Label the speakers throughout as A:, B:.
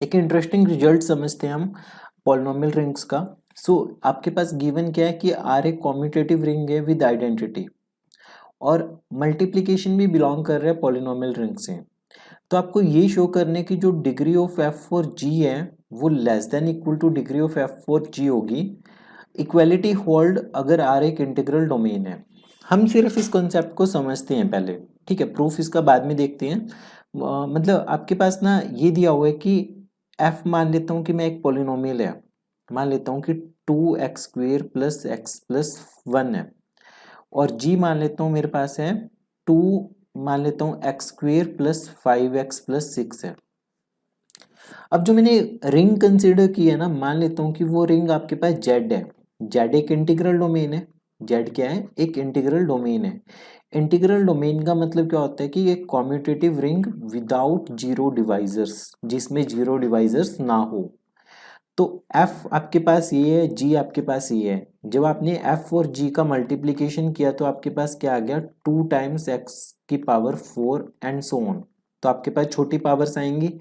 A: एक interesting result समझते हैं हम पॉलिनोमियल रिंग्स का। आपके पास गिवन क्या है कि आर एक कॉम्यूटेटिव रिंग है विद आइडेंटिटी और मल्टीप्लिकेशन भी बिलोंग कर रहा है पॉलिनोमियल रिंग से। तो आपको ये शो करने की जो degree of F for G है वो less than equal to degree of F for G होगी। इक्वालिटी होल्ड अगर आर एक इंटीग्रल डोमेन है। हम सिर्फ इस कॉन्सेप्ट को समझते हैं पहले, ठीक है, प्रूफ इसका बाद में देखते हैं। मतलब आपके पास ना ये दिया हुआ है कि एफ मान लेता हूँ कि मैं एक पॉलिनोमियल है, मान लेता हूँ कि 2x² प्लस एक्स प्लस 1 है, और जी मान लेता हूँ मेरे पास है 2, मान लेता हूँ x² प्लस 5x प्लस 6 है। अब जो मैंने रिंग कंसिडर की है ना, मान लेता हूँ कि वो रिंग आपके पास जेड है। जेड एक इंटीग्रल डोमेन है। जेड क्या है? एक इंटीग्रल डोमेन है। इंटीग्रल डोमेन का मतलब क्या होता है कि एक commutative ring without zero divisors, जिसमें जीरो डिवाइजर्स ना हो। तो f आपके पास ये है, g आपके पास ये है। जब आपने f और g का मल्टीप्लीकेशन किया तो आपके पास क्या आ गया? 2 टाइम्स x की पावर 4 एंड सो ऑन। तो आपके पास छोटी पावर्स आएंगी।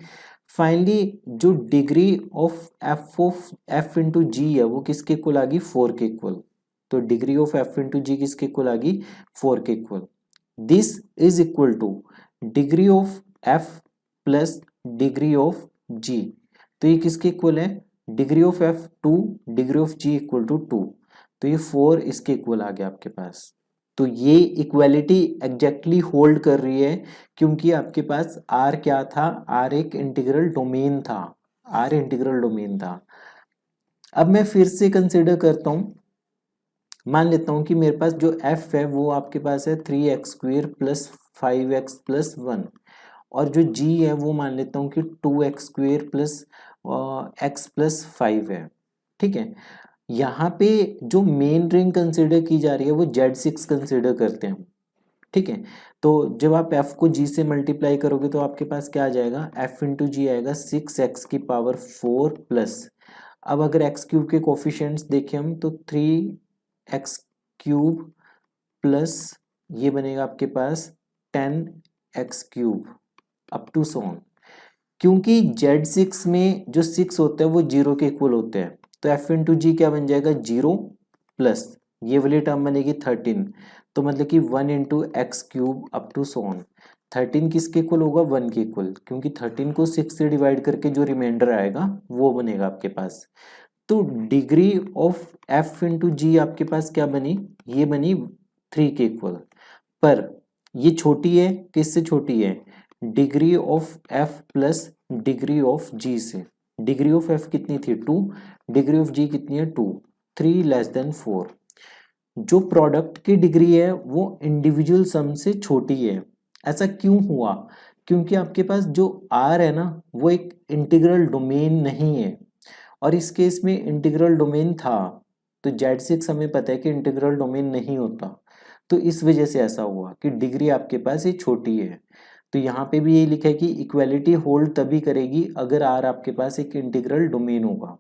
A: फाइनली जो डिग्री ऑफ f इंटू जी है वो किसके इक्वल आ गई? 4 के इक्वल। तो degree of f into G किसके इक्वल आ गई? 4 के equal. This is equal to degree of f plus degree of g। तो ये किसके इक्वल है? Degree of f 2, degree of g equal to 2। तो ये 4 इसके इक्वल आ गया आपके पास। तो ये इक्वालिटी एग्जैक्टली होल्ड कर रही है क्योंकि आपके पास r क्या था? r एक इंटीग्रल डोमेन था। r इंटीग्रल डोमेन था। अब मैं फिर से कंसिडर करता हूं, मान लेता हूं कि मेरे पास जो f है वो आपके पास है 3x² प्लस 5x प्लस 1, और जो g है वो मान लेता हूं कि 2x² प्लस x प्लस 5 है। ठीक है, यहाँ पे जो मेन रिंग कंसिडर की जा रही है वो Z6 कंसिडर करते हैं। ठीक है, तो जब आप f को g से मल्टीप्लाई करोगे तो आपके पास क्या आ जाएगा? f इंटू जी आएगा 6x की पावर 4 प्लस, अब अगर एक्स क्यूब के कोफिशिएंट्स देखें हम तो 3x³ प्लस ये बनेगा आपके पास 10x³ up to so on. क्योंकि Z6 में जो 6 होता है वो 0 के इक्वल होते हैं, तो f इंटू जी क्या बन जाएगा? 0 प्लस ये वाली टर्म बनेगी 13, तो मतलब कि 1 into x³ up to so on. 13 किसके इक्वल होगा? 1 के इक्वल, क्योंकि 13 को 6 से डिवाइड करके जो रिमाइंडर आएगा वो बनेगा आपके पास। तो डिग्री ऑफ f इंटू जी आपके पास क्या बनी? ये बनी 3 के इक्वल। पर ये छोटी है, किससे छोटी है? Degree of f plus degree of g से। डिग्री ऑफ f कितनी थी? 2, डिग्री ऑफ g कितनी है? 2। 3 लेस देन 4। जो प्रोडक्ट की डिग्री है वो इंडिविजुअल सम से छोटी है। ऐसा क्यों हुआ? क्योंकि आपके पास जो r है ना वो एक इंटीग्रल डोमेन नहीं है, और इस केस में इंटीग्रल डोमेन था। तो Z6 हमें पता है कि इंटीग्रल डोमेन नहीं होता, तो इस वजह से ऐसा हुआ कि डिग्री आपके पास ये छोटी है। तो यहाँ पे भी यही लिखा है कि इक्वालिटी होल्ड तभी करेगी अगर R आपके पास एक इंटीग्रल डोमेन होगा।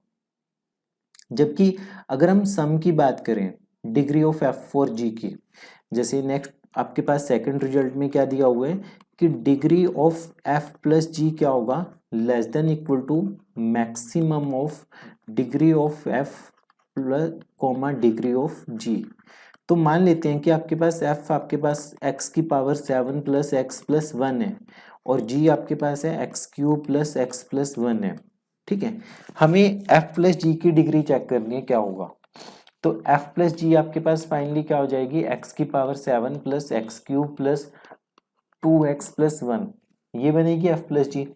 A: जबकि अगर हम सम की बात करें degree of f for g की, जैसे नेक्स्ट आपके पास सेकंड रिजल्ट में क्या दिया हुआ है कि degree of f plus G क्या होगा? Less than equal to maximum of degree of f plus comma degree of g। तो मान लेते हैं कि आपके पास f आपके पास x की पावर 7 प्लस एक्स प्लस 1 है, और g आपके पास है x³ प्लस एक्स प्लस 1 है। ठीक है, हमें f प्लस जी की डिग्री चेक करनी है क्या होगा। तो f प्लस जी आपके पास फाइनली क्या हो जाएगी? x की power 7 plus x³ plus 2x plus 1, ये बनेगी f प्लस जी।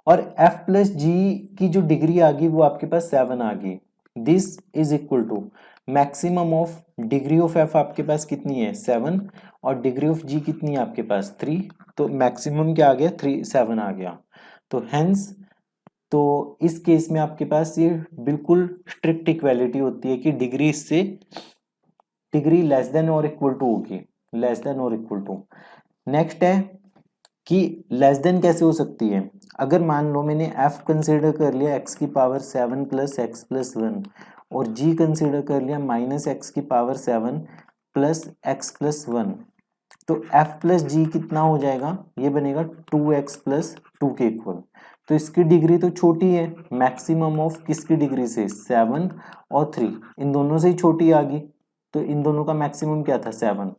A: और f प्लस जी की जो डिग्री आ गई वो आपके पास 7 आ गई। This is equal to maximum of degree of f आपके पास कितनी है? 7, और डिग्री ऑफ g कितनी है आपके पास? 3। तो मैक्सिमम क्या आ गया? 3 7 आ गया। तो हेंस, तो इस केस में आपके पास ये बिल्कुल स्ट्रिक्ट इक्वालिटी होती है कि डिग्री इससे डिग्री लेस देन और इक्वल टू होगी, लेस देन और इक्वल टू। नेक्स्ट है कि लेस देन कैसे हो सकती है? अगर मान लो मैंने f कंसिडर कर लिया x की पावर 7 प्लस एक्स प्लस 1, और g कंसिडर कर लिया माइनस एक्स की पावर 7 प्लस एक्स प्लस 1, तो f प्लस जी कितना हो जाएगा? ये बनेगा 2x प्लस 2 के इक्वल। तो इसकी डिग्री तो छोटी है, मैक्सिमम ऑफ किसकी डिग्री से, 7 और 3, इन दोनों से ही छोटी आ गई, तो इन दोनों का मैक्सिमम क्या था, 7,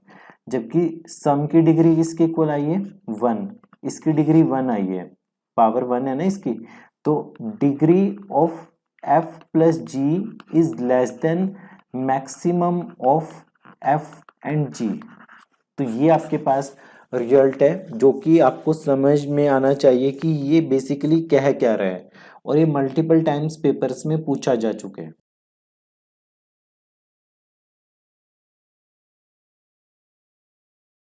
A: जबकि सम की डिग्री किसके इक्वल आई है, 1, इसकी डिग्री 1 आई है, पावर 1 है ना इसकी, तो degree of f plus G is less than maximum of f and g। तो ये आपके पास रिजल्ट है जो कि आपको समझ में आना चाहिए कि ये बेसिकली कह क्या रहा है, और ये मल्टीपल टाइम्स पेपर्स में पूछा जा चुका है।